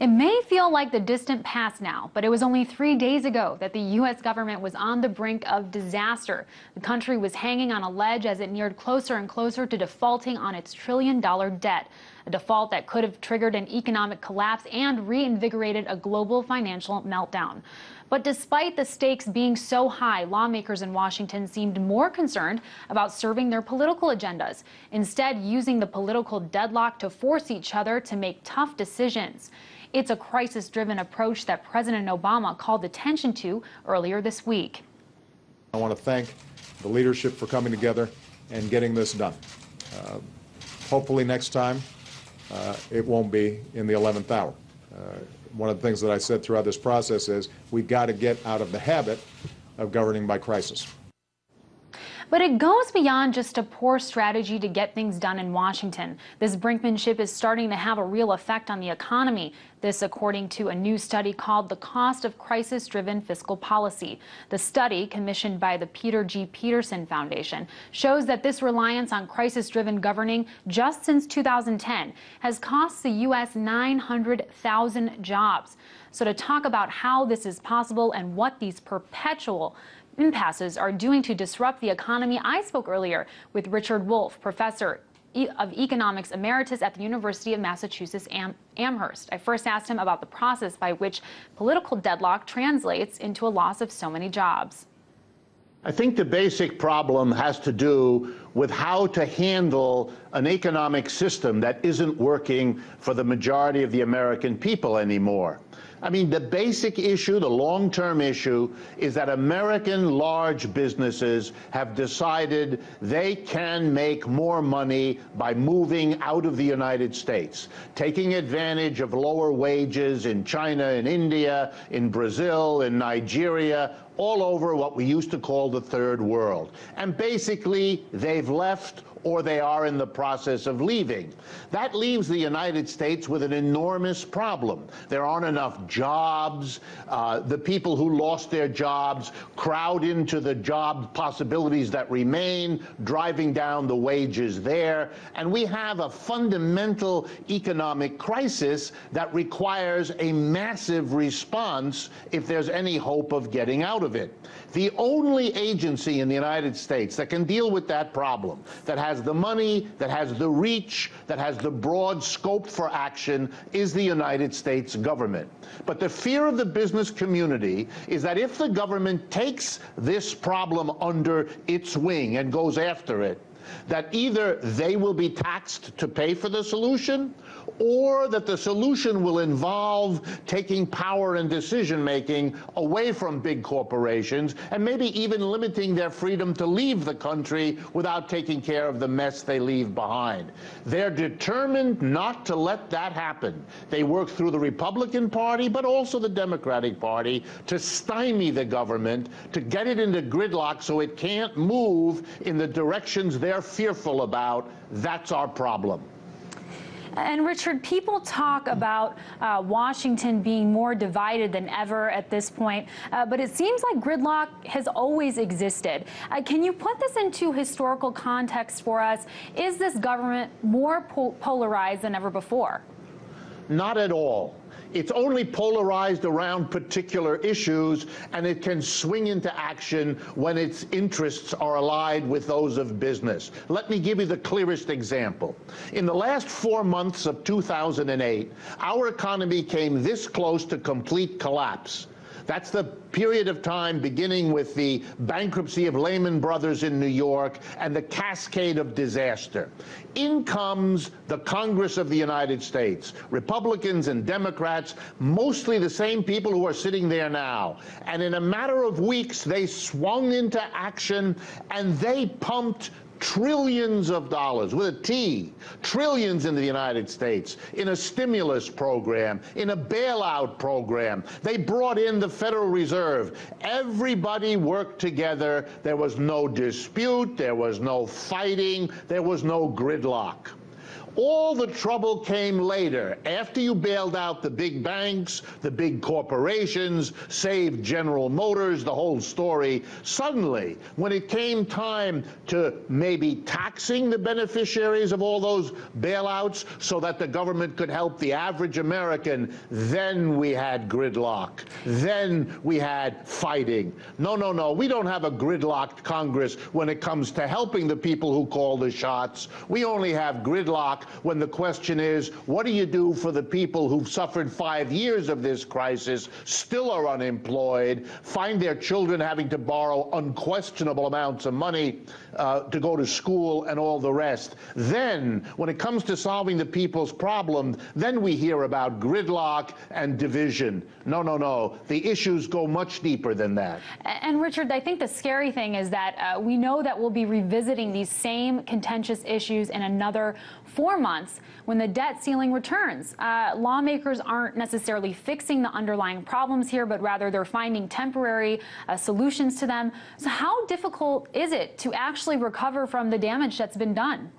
It may feel like the distant past now, but it was only 3 days ago that the U.S. government was on the brink of disaster. The country was hanging on a ledge as it neared closer and closer to defaulting on its trillion-dollar debt, a default that could have triggered an economic collapse and reinvigorated a global financial meltdown. But despite the stakes being so high, lawmakers in Washington seemed more concerned about serving their political agendas, instead using the political deadlock to force each other to make tough decisions. It's a crisis-driven approach that President Obama called attention to earlier this week. I want to thank the leadership for coming together and getting this done. Hopefully next time it won't be in the 11th hour. One of the things that I said throughout this process is we've got to get out of the habit of governing by crisis. But it goes beyond just a poor strategy to get things done in Washington. This brinkmanship is starting to have a real effect on the economy. This according to a new study called The Cost of Crisis-Driven Fiscal Policy. The study, commissioned by the Peter G. Peterson Foundation, shows that this reliance on crisis-driven governing just since 2010 has cost the U.S. 900,000 jobs. So to talk about how this is possible and what these perpetual impasses are doing to disrupt the economy, I spoke earlier with Richard Wolff, professor of economics emeritus at the University of Massachusetts Amherst. I first asked him about the process by which political deadlock translates into a loss of so many jobs. I think the basic problem has to do with how to handle an economic system that isn't working for the majority of the American people anymore. I mean, the basic issue, the long-term issue, is that American large businesses have decided they can make more money by moving out of the United States, taking advantage of lower wages in China, in India, in Brazil, in Nigeria, all over what we used to call the third world. And basically, they've left or they are in the process of leaving. That leaves the United States with an enormous problem. There aren't enough jobs. The people who lost their jobs crowd into the job possibilities that remain, driving down the wages there. And we have a fundamental economic crisis that requires a massive response if there's any hope of getting out of it. The only agency in the United States that can deal with that problem, that has the money, that has the reach, that has the broad scope for action, is the United States government. But the fear of the business community is that if the government takes this problem under its wing and goes after it, that either they will be taxed to pay for the solution, or that the solution will involve taking power and decision-making away from big corporations and maybe even limiting their freedom to leave the country without taking care of the mess they leave behind. They're determined not to let that happen. They work through the Republican Party, but also the Democratic Party, to stymie the government, to get it into gridlock so it can't move in the directions they're fearful about. That's our problem. And Richard, people talk about Washington being more divided than ever at this point, but it seems like gridlock has always existed. Can you put this into historical context for us? Is this government more polarized than ever before? Not at all. It's only polarized around particular issues, and it can swing into action when its interests are allied with those of business. Let me give you the clearest example. In the last 4 months of 2008, our economy came this close to complete collapse. That's the period of time beginning with the bankruptcy of Lehman Brothers in New York and the cascade of disaster. In comes the Congress of the United States, Republicans and Democrats, mostly the same people who are sitting there now. And in a matter of weeks, they swung into action and they pumped trillions of dollars, with a T, trillions into the United States, in a stimulus program, in a bailout program. They brought in the Federal Reserve. Everybody worked together. There was no dispute. There was no fighting. There was no gridlock. All the trouble came later, after you bailed out the big banks, the big corporations, saved General Motors, the whole story. Suddenly, when it came time to maybe taxing the beneficiaries of all those bailouts so that the government could help the average American, then we had gridlock. Then we had fighting. No, no, no, we don't have a gridlocked Congress when it comes to helping the people who call the shots. We only have gridlock when the question is, what do you do for the people who've suffered 5 years of this crisis, still are unemployed, find their children having to borrow unquestionable amounts of money to go to school and all the rest. Then, when it comes to solving the people's problems, then we hear about gridlock and division. No, no, no. The issues go much deeper than that. And Richard, I think the scary thing is that we know that we'll be revisiting these same contentious issues in another 4 months when the debt ceiling returns. Lawmakers aren't necessarily fixing the underlying problems here, but rather they're finding temporary solutions to them. So how difficult is it to actually recover from the damage that's been done?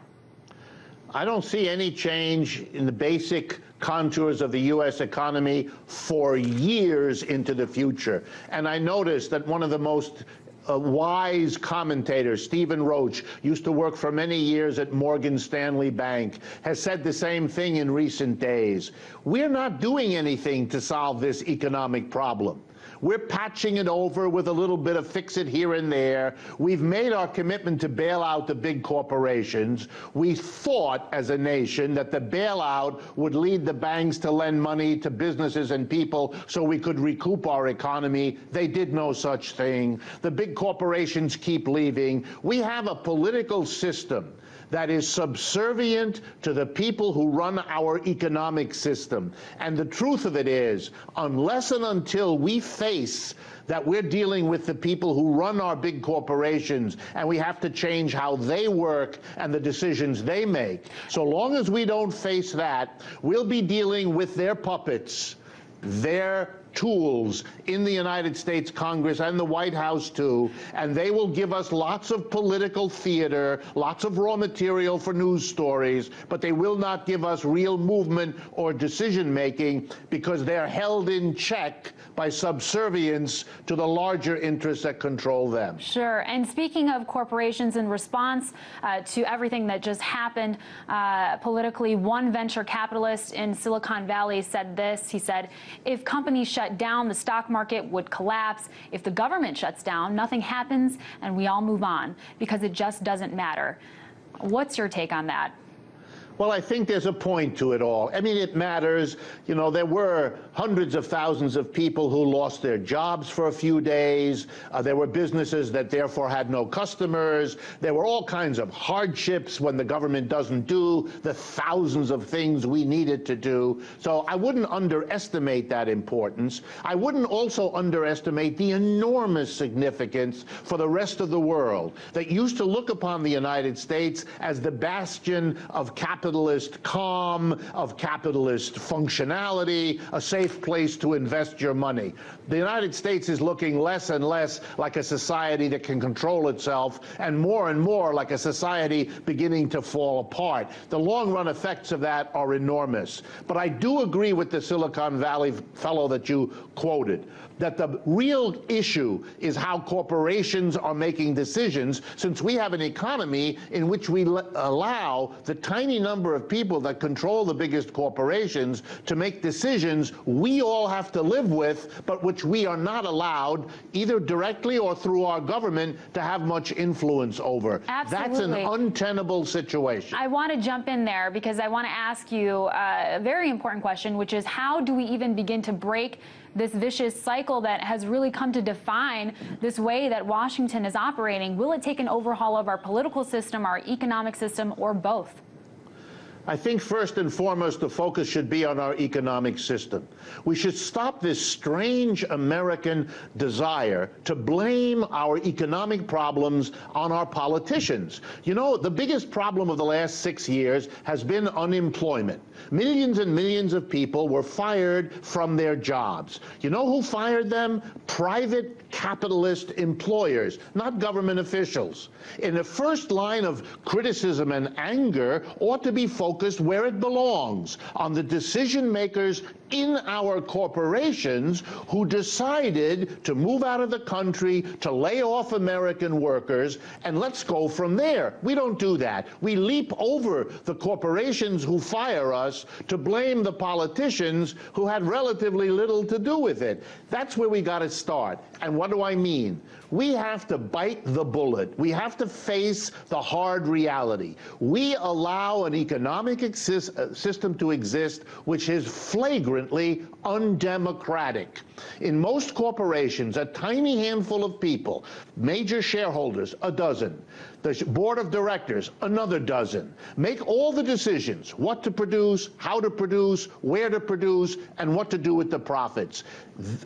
I don't see any change in the basic contours of the U.S. economy for years into the future. And I noticed that one of the most wise commentators, Stephen Roach, used to work for many years at Morgan Stanley Bank, has said the same thing in recent days. We're not doing anything to solve this economic problem. We're patching it over with a little bit of fix it here and there. We've made our commitment to bail out the big corporations. We thought as a nation that the bailout would lead the banks to lend money to businesses and people so we could recoup our economy. They did no such thing. The big corporations keep leaving. We have a political system that is subservient to the people who run our economic system. And the truth of it is, unless and until we face that we're dealing with the people who run our big corporations and we have to change how they work and the decisions they make, so long as we don't face that, we'll be dealing with their puppets, their tools in the United States Congress and the White House too, and they will give us lots of political theater, lots of raw material for news stories, but they will not give us real movement or decision making because they're held in check by subservience to the larger interests that control them. Sure. And speaking of corporations, in response to everything that just happened politically, one venture capitalist in Silicon Valley said this. He said, if companies shut down, the stock market would collapse. If the government shuts down, nothing happens and we all move on because it just doesn't matter. What's your take on that? Well, I think there's a point to it all. I mean, it matters. You know, there were hundreds of thousands of people who lost their jobs for a few days. There were businesses that therefore had no customers. There were all kinds of hardships when the government doesn't do the thousands of things we needed to do. So I wouldn't underestimate that importance. I wouldn't also underestimate the enormous significance for the rest of the world that used to look upon the United States as the bastion of capitalist calm, of capitalist functionality, a safe place to invest your money. The United States is looking less and less like a society that can control itself and more like a society beginning to fall apart. The long-run effects of that are enormous. But I do agree with the Silicon Valley fellow that you quoted, that the real issue is how corporations are making decisions, since we have an economy in which we allow the tiny number of people that control the biggest corporations to make decisions we all have to live with, but which we are not allowed, either directly or through our government, to have much influence over. Absolutely. That's an untenable situation. I want to jump in there because I want to ask you a very important question, which is how do we even begin to break this vicious cycle that has really come to define this way that Washington is operating? Will it take an overhaul of our political system, our economic system, or both? I think first and foremost the focus should be on our economic system. We should stop this strange American desire to blame our economic problems on our politicians. You know, the biggest problem of the last 6 years has been unemployment. Millions and millions of people were fired from their jobs. You know who fired them? Private capitalist employers, not government officials. In the first line of criticism and anger ought to be focused focused where it belongs, on the decision makers in our corporations who decided to move out of the country, to lay off American workers, and let's go from there. We don't do that. We leap over the corporations who fire us to blame the politicians who had relatively little to do with it. That's where we got to start. And what do I mean? We have to bite the bullet. We have to face the hard reality. We allow an economic system to exist which is flagrantly undemocratic. In most corporations, a tiny handful of people, major shareholders, a dozen, the board of directors, another dozen, make all the decisions, what to produce, how to produce, where to produce, and what to do with the profits.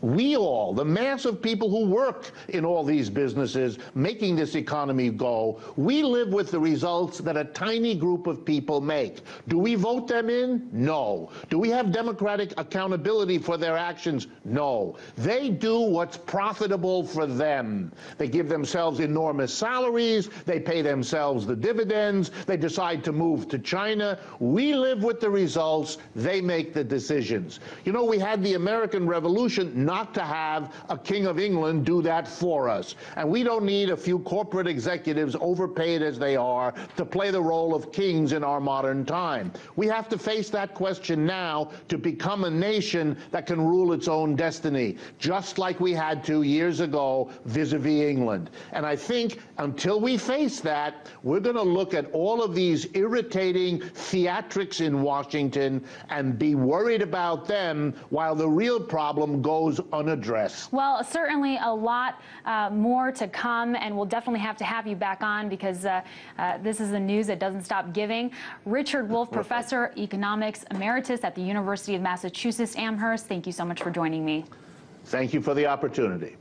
We all, the mass of people who work in all these businesses, making this economy go, we live with the results that a tiny group of people make. Do we vote them in? No. Do we have democratic accountability for their actions? No. They do what's profitable for them. They give themselves enormous salaries, they pay themselves the dividends, they decide to move to China. We live with the results, they make the decisions. You know, we had the American Revolution not to have a King of England do that for us. And we don't need a few corporate executives, overpaid as they are, to play the role of kings in our modern time. We have to face that question now to become a nation that can rule its own destiny, just like we had to years ago vis-a-vis England. And I think until we face that, we're going to look at all of these irritating theatrics in Washington and be worried about them while the real problem goes unaddressed. Well, certainly a lot more to come, and we'll definitely have to have you back on because this is the news that doesn't stop giving. Richard Wolff, Professor Economics Emeritus at the University of Massachusetts Amherst, thank you so much for joining me. Thank you for the opportunity.